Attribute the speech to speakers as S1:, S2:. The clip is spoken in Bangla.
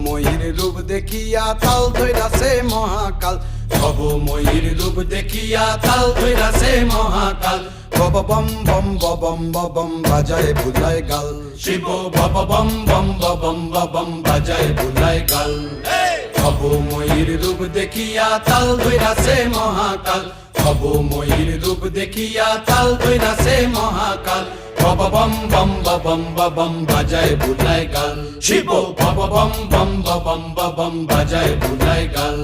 S1: ময়ূর রূপ দেখিয়া তাল ধইরাছে মহাকাল, ভব ময়ূর রূপ দেখিয়া তাল ধইরাছে মহাকাল। বব বম বম বম বম বাজায় বুলায় গাল, শিব বব বম বম বম বম বাজায় বুলায় গাল। ভব ময়ূর রূপ দেখিয়া তাল ধইরাছে মহাকাল, ভব ময়ূর রূপ দেখিয়া তাল ধইরাছে মহাকাল। বব বম বম বম বাজায় বুলায় গাল, শিব বব বম বম বম বাজায় বুলায় গাল।